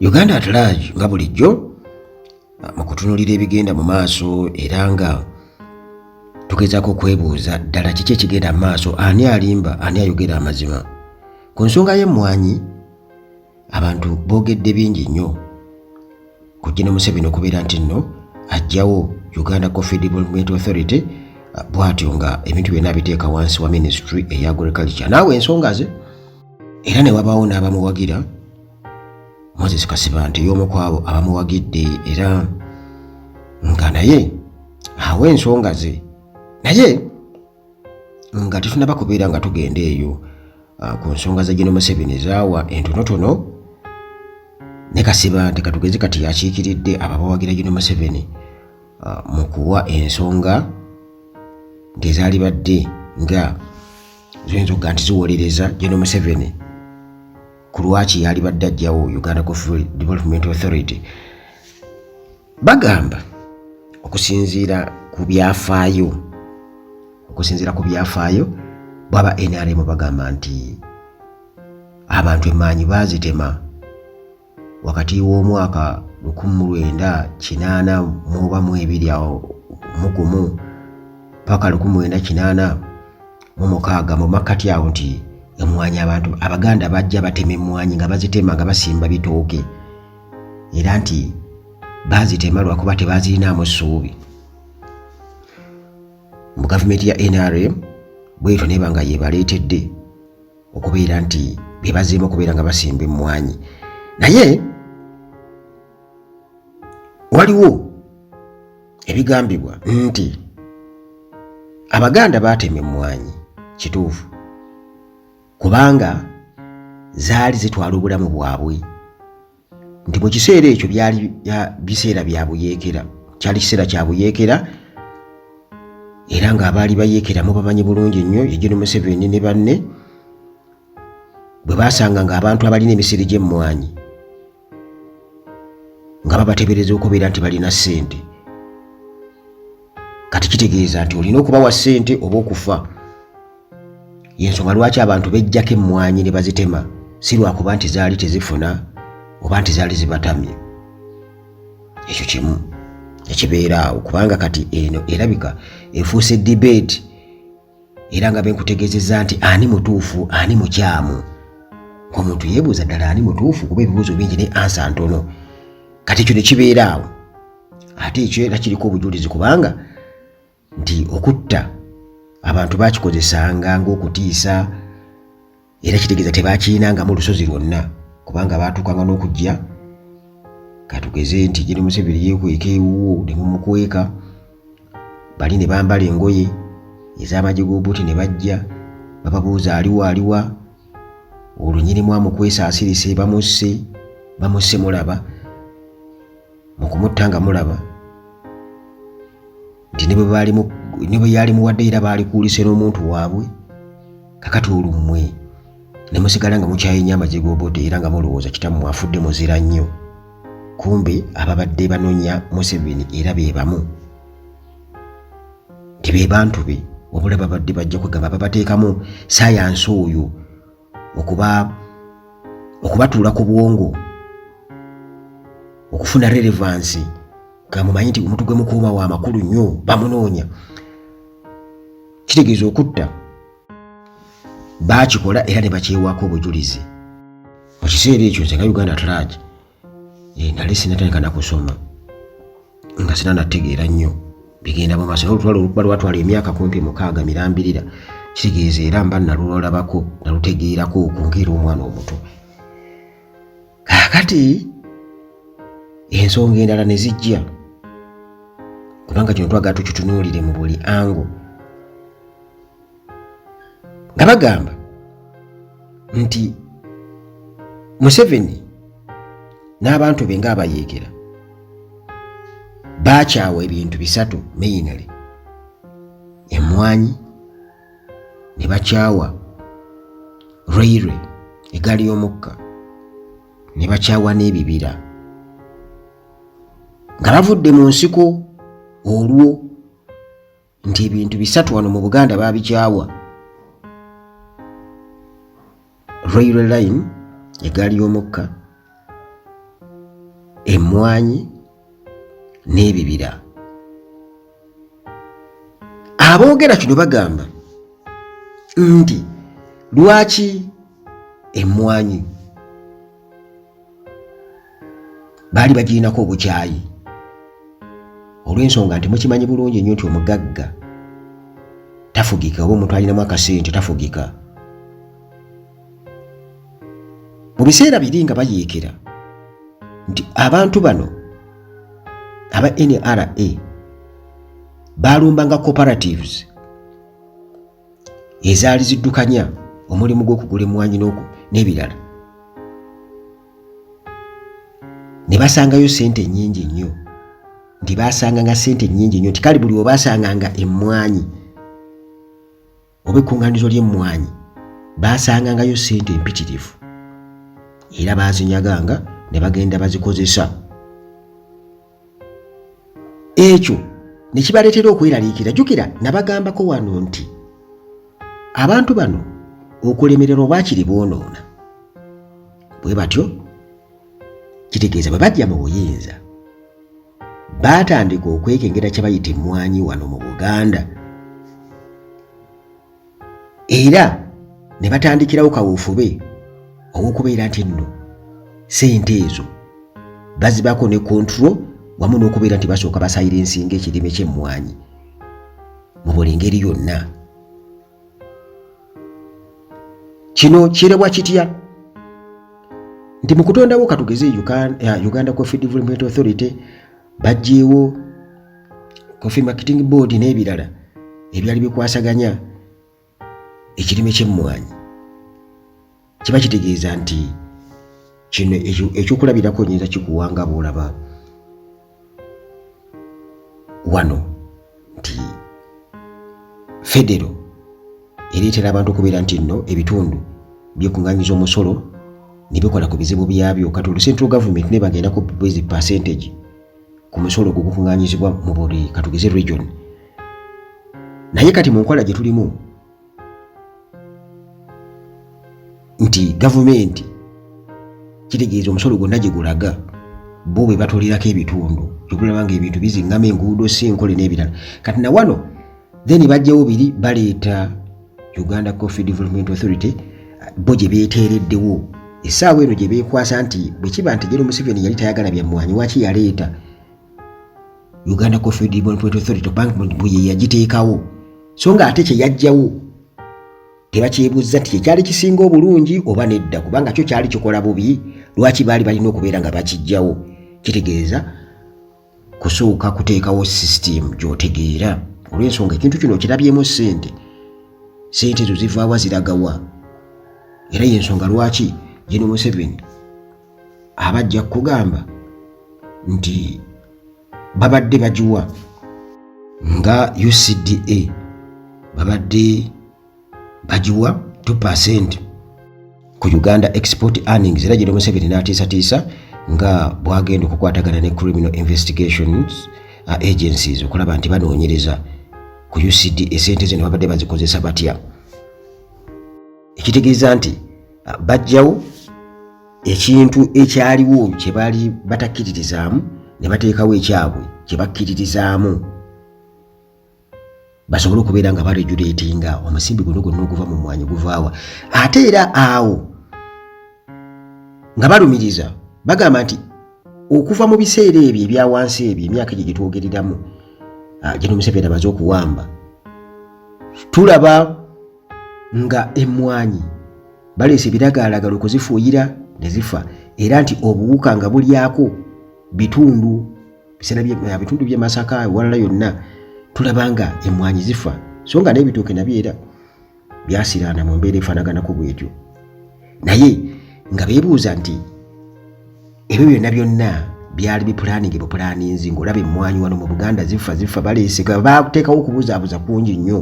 Uganda at large nga bulijjo mu kutunuulira ebigenda mu maaso era nga tugezaako okwebuuza ddala kiki ekigenda mu maaso, ani alimba, ani ayogera amazima. Ku nsonga y'emmwanyi abantu boogedde bingi nnyo ku Gen. Museveni okubeera nti nno ajjawo Uganda Coffee Development Authority, bw'atyo nga ebintu byonna abiteeka wansi wa Ministry eya Agriculture. Naawe ensonga ze era ne wabaawo n'abamuwagira. Moses Kasibante y'omu ku abo abamuwagidde era nga naye awa ensonga ze, naye nga tetunaba kubeera nga tugenda eyo ku nsonga za Gen. Museveni zaawa entonotono ne Kasibante katugeze kati yakiikiridde ababawagira Gen. Museveni mu kuwa ensonga ngezaali badde nga zoyinza okuga nti ziwolereza Gen. Museveni ku lwaki yali badde ajjawo Uganda Coffee Development Authority. Bagamba okusinziira ku byafaayo bwaba NRM bagamba nti abantu emmaanyi baazitema wakati w'omwaka 1982 paka 1986 mu makkati awo nti emmwanyi abantu Abaganda bajja batema emmwanyi nga bazitema nga basimba bitooke era nti baazitema lwakuba tebazirinaamu ssuubi. Mu gavumenti ya NRM bwetyo neba nga yebaleetedde okubeera nti bebazeemu okubeera nga basimba emmwanyi. Naye waliwo ebigambibwa nti Abaganda baatema emmwanyi kituufu kubanga zaali zitwala obulamu bwabwe, nti mu kiseera ekyo byali biseera bya buyeekera, kyali kiseera kya buyeekera era ng'abaali bayeekeramu bamanyi bulungi nnyo ye Gen. Museveni ne banne bwe baasanga ng'abantu abalina emisiri gy'emmwanyi nga babateebereza okubeera nti balina ssente. Kati kitegeeza nti olina okubawa ssente oba okufa. Yensonga lwaki abantu bejjako emmwanyi ne bazitema, si lwakuba nti zaali tezifuna oba nti zaali zibatamye. Ekyo kimu ekibeera awo kubanga kati eno erabika efuuse debate era nga benkutegeezezza nti ani mutuufu ani mukyamu. Omuntu yeebuuza ddala ani mutuufu kuba ebibuuzo bingi ne ansa ntono. Kati ekyo ne kibeera awo ate ekyo era kiriko obujulizi kubanga nti okutta abantu bakikozesanga ng'okutiisa era kitegeeza tebakirinangamu lusozi lwonna kubanga baatuukanga n'okujja katugeze nti Gen. Museveni yeekweka ewuwo ne mumukweka bali ne bambala engoye ez'amagye g'obuti ne bajja bababuuza aliwa olwo nnyinimu amukwesa asirise bamusse mulaba mu kumutta nga mulaba nti ne bwe yali muwadde era baali kuulise n'omuntu waabwe. Kakati olummwe ne musigala nga mukyaye nnyo amagye g'obuti era nga mulowooza kitammwe afudde muzira nnyo, kumbe ababadde banonya Museveni era be bamu nti be bantu be wabula babadde bajja kwegamba babateekamu sayansi oyo okubatuula ku bwongo okufuna relevance nga mumanyi nti omuntu gwe mukuuma wa makulu nnyo bamunoonya. Kitegeeza okutta baakikola era ne bakyewaako obujulizi. Mu kiseera ekyo nze nga Uganda at large nali sinatandika na kusoma nga sinanategeera nnyo bigenda mu maaso n'olutwalo olukuba lwatwala emyaka kumpi 6 mirambirira. Kitegeeza era mba nalulabako nalutegeerako okungeera omwana omuto. Kaakati ensonga endala ne zijja kubanga kino twagala tukitunuulire mu buli ango nga bagamba nti Museveni n'abantu be ng'abayeekera baakyawa ebintu bisatu mainly: emmwanyi, ne bakyawa railway eggaali y'omukka, ne bakyawa n'ebibira nga bavudde mu nsiko olwo nti ebintu bisatu wano mu Buganda baabikyawa: railway line eggaali y'omukka, emmwanyi n'ebibira. Aboogera kino bagamba nti lwaki emmwanyi baali bagirinako obukyayi olw'ensonga nti mukimanyi bulungi nnyo nti omugagga tafugika oba omuntu alinamu akasente tafugika. Mu biseera biri nga bayeekera nti abantu bano aba NRA balumbanga cooperatives ezaali ziddukanya omulimu gw'okugula emmwanyi n'ebirala, ne basangayo sente nnyingi nnyo, nti basanganga sente nnyingi nnyo, nti kale buli obasanganga emmwanyi oba ekkuŋŋaanizo ly'emmwanyi basangangayo sente empitirivu era bazinyaganga ne bagenda bazikozesa. Ekyo ne kibaleetera okweraliikira. Jjukira nabagambako wano nti abantu bano okulemererwa obwakiri boonoona, bwe batyo kitegeeza bwe bajja mu buyinza baatandika okwekengera kye bayita emmwanyi wano mu Buganda, era ne batandikirawo kawuufube ow'okubeera nti nno sente ezo bazibako ne control wamu n'okubeera nti basooka basayirensinga ekirime ky'emmwanyi mu buli ngeri yonna. Kino kirebwa kitya? Nti mu kutondawo katugeze Uganda Coffee Development Authority baggyeewo Coffee Marketing Board n'ebirala ebyali bikwasaganya ekirime ky'emmwanyi. Kiba kitegeeza nti kino ekyokulabirako nnyinza kikuwanga bw'olaba wano nti federo ereetera abantu okubeera nti nno ebitundu byekuŋŋaanyiza omusolo ne bikola ku bizibu byabyo. Kati central government ne bagendako bwezi percentage ku musolo gukuŋŋaanyizibwa mu buli katugeze region. Naye kati mu nkola gye tulimu nti gavumenti kitegeeza omusolo gwonna gye gulaga bo bwe batolirako ebitundu kyokulaba nga ebintu biziŋŋama enguudo si nkole n'ebirala. Kati na wano then bajjawo biri baleeta Uganda Coffee Development Authority bo gye beeteereddewo essaawa eno gye beekwasa nti bwe kiba nti General Museveni yali tayagala byemmwanyi waki yaleeta Uganda Coffee Development Authority bwe ye yagiteekawo, so nga ate kye yajjawo tebakyebuzza nti kyekyali kisinga obulungi oba nedda, kubanga kyo kyali kikola bubi, lwaki baali balina okubeera nga bakijjawo. Kitegeeza kusooka kuteekawo system gy'otegeera. Olw'ensonga ekintu kino kirabyemu ssente ezo zivaawa ziragawa, era y'ensonga lwaki General Museveni abajja kugamba nti babadde bagiwa nga UCDA babadde bagiwa 2% ku Uganda export earnings, era General Museveni n'atiisatiisa nga bwagenda okukwatagana ne criminal investigations agencies okulaba nti banoonyereza ku UCDA sente zino babadde bazikozesa batya. Ekitegeeza nti bajjawo ekintu ekyaliwo kye baali batakkiririzaamu ne bateekawo ekyabwe kye bakkiririzaamu basobole okubeera nga baregulatinga omusimbi guno gwonna oguva mu mmwanyi guvaawa. Ate era awo nga balumiriza bagamba nti okuva mu biseera ebyo ebya wansi ebyo emyaka gye gitwogereramu General Museveni amaze okuwamba, tulaba nga emmwanyi baleese biragaalagala okuzifuuyira ne zifa, era nti obuwuka nga bulyako bitundu by'e Masaka ewalala yonna tulaba nga emmwanyi zifa, so nga n'ebitooke nabyo era byasiraana mu mbeera efaanaganako bwetyo. Naye nga beebuuza nti ebyo byonna byonna byali bipulaningi bupulaninzi ng'olaba emmwanyi wano mu Buganda zifa baleese bateekawo okubuzaabuza kungi nnyo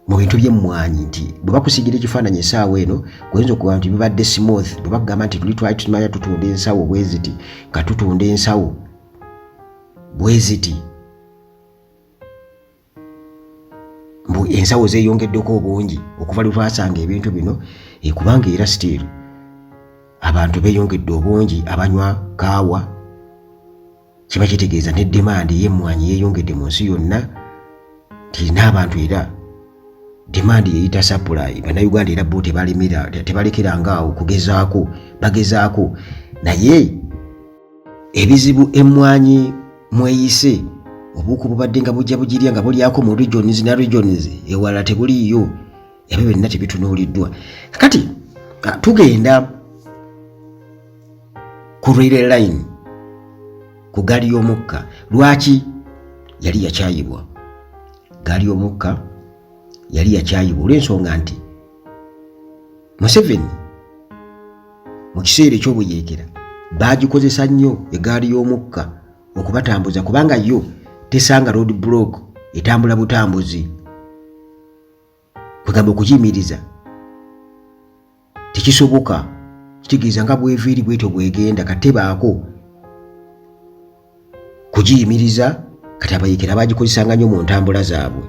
mu bintu by'emmwanyi, nti bwe bakusigira ekifaananyi essaawa eno oyinza okuba nti bibadde smooth, bwe bakugamba nti tuli twali tumanya tutunda ensawo bwe ziti nga tutunda ensawo bwe ziti ensawo zeeyongeddeko obungi okuva lwe twasanga ebintu bino kubanga era still abantu beeyongedde obungi abanywa kaawa, kiba kitegeeza ne demandi y'emmwanyi yeeyongedde mu nsi yonna, nti n'abantu era demandi yeyita supply. Bannayuganda era bo tebalekerangaawo kugezaako, bagezaako naye ebizibu emmwanyi mweyise obuuku bubadde nga bujja bugirya nga bulyako mu regions na regions ewala tebuliiyo, ebyo byonna tebitunuuliddwa. Kati tugenda ku rail line, ku gaali y'omukka. Lwaki yali yakyayibwa? Gaali y'omukka yali yakyayibwa olw'ensonga nti Museveni mu kiseera eky'obuyeekera baagikozesa nnyo egaali y'omukka okubatambuza, kubanga yo tesanga road block etambula butambuzi. Kugamba okugiyimiriza tekisoboka, kitegeeza nga bweviiri bwetyo bwegenda. Katebaako kugiyimiriza, kati abayeekera baagikozesanga nnyo mu ntambula zaabwe.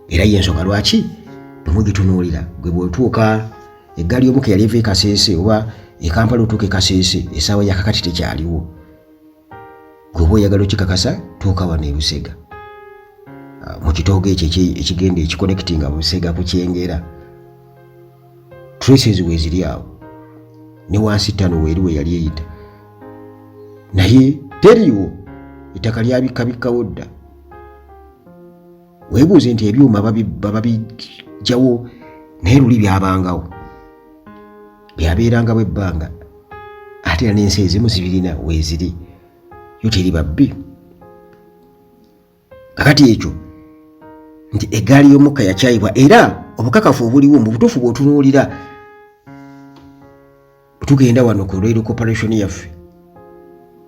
Era y'ensonga lwaki temugitunuulira. Gwe bw'otuuka eggaali y'omukka yali eva e Kasese oba e Kampala otuuka e Kasese essaawa ya kakati tekyaliwo. Gwe oba oyagala okikakasa tuuka wano e Busega mu kitoogo ekyo ekigenda ekiconnectinga Busega ku Kyengera. Traces weeziri awo ne wansi ttano weeri we yali eyita, naye teriiwo, ettaka lyabikabikkawo dda. Weebuuze nti ebyuma babijjawo naye luli byabangawo, byabeerangawo ebbanga, ate era n'ensi ezimu zibirina weeziri, yo teri babbi. Kakati ekyo nti eggaali y'omukka yakyayibwa, era obukakafu obuliwo mu butuufu bw'otunuulira. Tugenda wano ku Rail Corporation yaffe,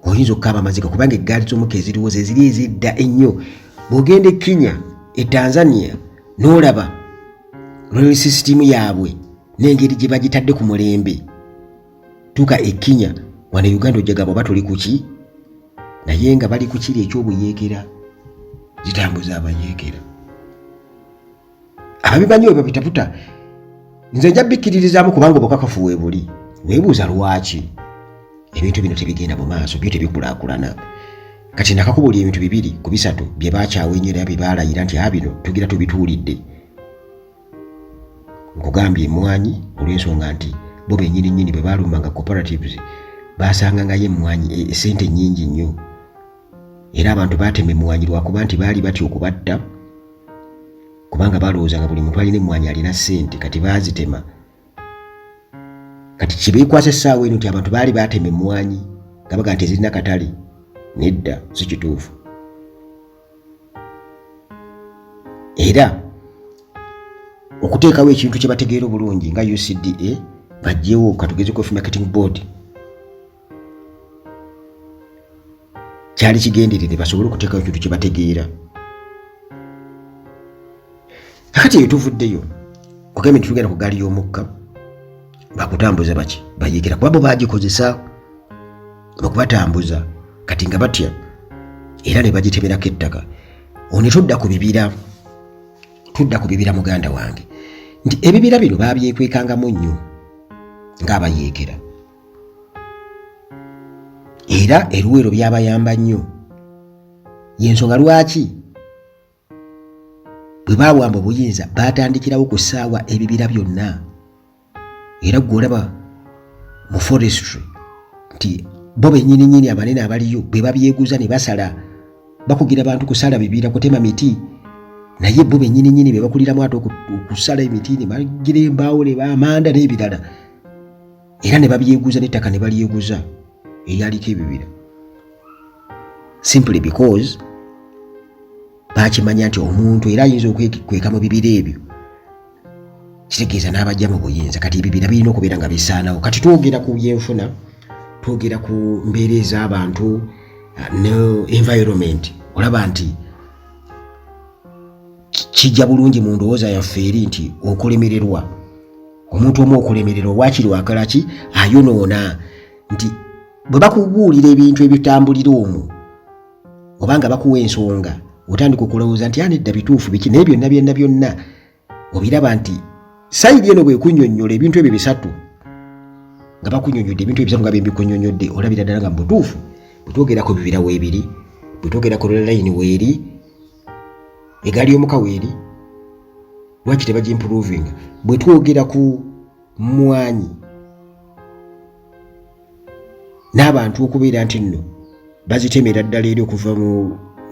oyinza okukaaba amaziga kubanga eggaali z'omukka eziriwo ze ziri ezidda ennyo. Bw'ogenda e Kenya, e Tanzania n'olaba rail system yaabwe n'engeri gye bagitadde ku mulembe, tuuka e Kenya wano Uganda ojjaga bw'oba tuli ku ki, naye nga bali ku kiri eky'obuyeekera, zitambuza abayeekera. Ababimanyi we babitaputa, nze nja bikkiririzaamu kubanga obukakafu we buli. Weebuuza lwaki ebintu bino tebigenda mu maaso, byo tebikulaakulana. Kati nakakubulya ebintu bibiri ku bisatu bye baakyawa ennyo era bye baalayira nti bino tugira tubituulidde. Nkugambye emmwanyi olw'ensonga nti bo bennyini bwe baalumanga cooperatives baasangangayo emmwanyi esente nnyingi nnyo, era abantu baatema emmwanyi lwakuba nti baali batya okubatta, kubanga balowooza nga buli muntu alina emmwanyi alina ssente. Kati baazitema. Kati kibeekwasa essaawa eno nti abantu baali baatema emmwanyi nga baga nti ezirina katale. Nedda, si kituufu. Era okuteekawo ekintu kye bategeera obulungi nga UCDA bajjewo katugeze Coffee Marketing Board kyali kigenderere basobole okuteekawo ekintu kye bategeera. Kakati eyo tuvuddeyo kugambye nti tugenda ku gaali y'omukka bakutambuza baki bayeekera kuba bo baagikozesa okubatambuza, kati nga batya era ne bagitemerako ettaka. Ono tudda ku bibira muganda wange, nti ebibira bino baabyekwekangamu nnyo ng'abayeekera, era eruwero byabayamba nnyo. Y'ensonga lwaki bwe baawamba obuyinza baatandikirawo ku ssaawa ebibira byonna. Era gw'olaba mu forestry nti bo bennyini abanene abaliyo bwe babyeguza ne basala, bakugira abantu kusala bibira, kutema miti, naye bo bennyini be bakuliramu ate okusala emiti ne bagira embaawo ne baamanda n'ebirala, era ne babyeguza n'ettaka ne balyeguza eryaliko ebibira, simply because baakimanya nti omuntu era ayinza okwekweka mu bibira ebyo, kitegeeza n'abajja mu buyinza. Kati ebibira birina okubeera nga bisaanawo. Kati twogera ku byenfuna, twogera ku mbeera ez'abantu ne environment, olaba nti kijja bulungi mu ndowooza yaffe eri nti okulemererwa, omuntu omu okulemererwa waakiri wakala ki ayonoona, nti bwe bakubuulira ebintu ebitambulira omwo obanga bakuwa ensonga otandika okulowooza nti nedda bituufu biki, naye byonna obiraba nti sayidi eno bwe kunnyonnyola ebintu ebyo bisatu nga bakunyonyodde ebintu ebisatu nga bembikunyonyodde olabira ddala nga mubutuufu bwetwogerako bibira weebiri bwetwogerako layini weeri egaali y'omuka weeri lwaki tebagimprovinga bwetwogera ku mmwanyi n'abantu okubeera nti nno bazitemera ddala eri okuva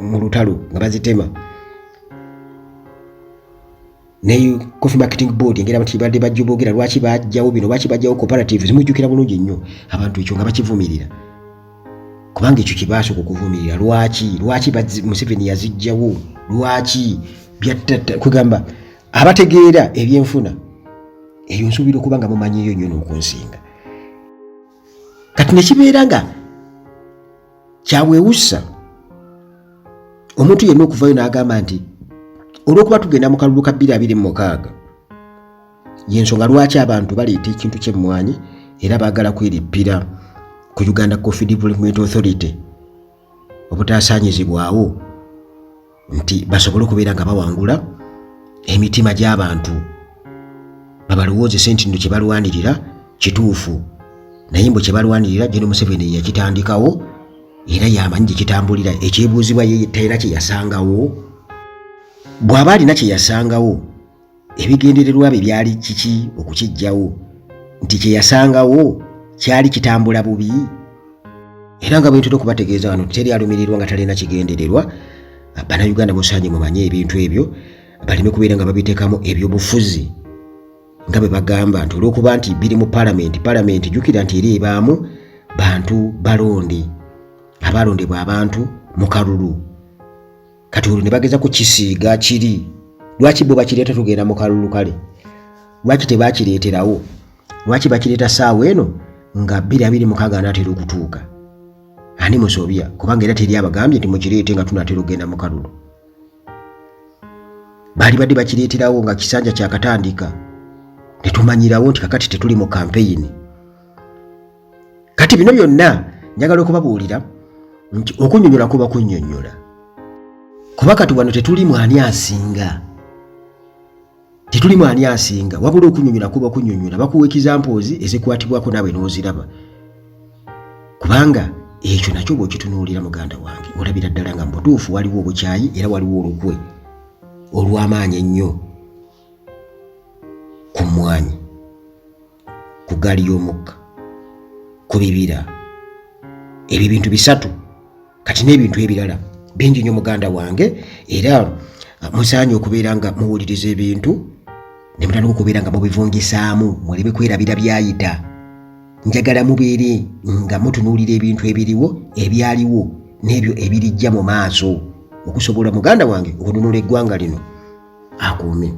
mu lutalo nga bazitema ne Coffee Marketing Board engera bati badde bajja boogera lwaki bajjawo bino lwaki bajjawo cooperatives zimujjukira bulungi nnyo abantu ekyo nga bakivumirira kubanga ekyo kibaaso okuvumirira lwaki Museveni yazijjawo lwaki byattata kugamba abategeera ebyenfuna eyo nsuubira okuba nga mumanyiyo nnyo n'okunsinga kati ne kibeera nga kyawewussa omuntu yenna okuvayo n'agamba nti olw'okuba tugenda mu kalulu ka 2026 yensonga lwaki abantu baleeta ekintu ky'emmwanyi era baagala kwerippira ku Uganda Coffee Development Authority obutaasaanyizibwawo nti basobole okubeera nga bawangula emitima gy'abantu babalowoozese nti nno kye balwanirira kituufu naye mbu kye balwanirira General Museveni yakitandikawo era yamanyi gye kitambulira ekyebuuzibwa ye talina kye yasangawo bw'aba alina kye yasangawo ebigendererwa bye byali kiki okukijjawo nti kye yasangawo kyali kitambula bubi era nga bwentera okubategeeza wano teri alumirirwa nga talina kigendererwa bannayuganda musaanye mumanye ebintu ebyo baleme kubeera nga babiteekamu ebyobufuzi nga bwe bagamba nti olw'okuba nti biri mu palamenti jjukira nti era ebaamu bantu balonde abalondebwa abantu mu kalulu kati olwo ne bageza ku kisiiga kiri lwaki bo bakireeta tugenda mu kalulu kale lwaki tebakireeterawo lwaki bakireeta ssaawa eno nga 2026 anaatera okutuuka ani musobya kubanga era teri abagambye nti mukireete nga tunaatera okugenda mu kalulu baali badde bakireeterawo nga kisanja kyakatandika ne tumanyirawo nti kakati tetuli mu kampeyini kati bino byonna njagala okubabuulira nti okunyonyola kuba kunnyonnyola kuba kati wano tetuli mwani asinga wabula okunyonyola kuba kunnyonnyola bakuwa examples ezikwatibwako naawe n'oziraba kubanga ekyo nakyo bw'okitunuulira muganda wange olabira ddala nga mubutuufu waliwo obukyayi era waliwo olukwe olw'amaanyi ennyo ku mmwanyi ku ggaali y'omukka ku bibira ebyo bintu bisatu kati n'ebintu ebirala bingi nnyo muganda wange era musaanye okubeera nga muwuliriza ebintu ne mutandika okubeera nga mubivungisaamu muleme kwerabira byayita njagala mubeere nga mutunuulira ebintu ebiriwo ebyaliwo n'ebyo ebirijja mu maaso okusobola muganda wange okununula eggwanga lino akuume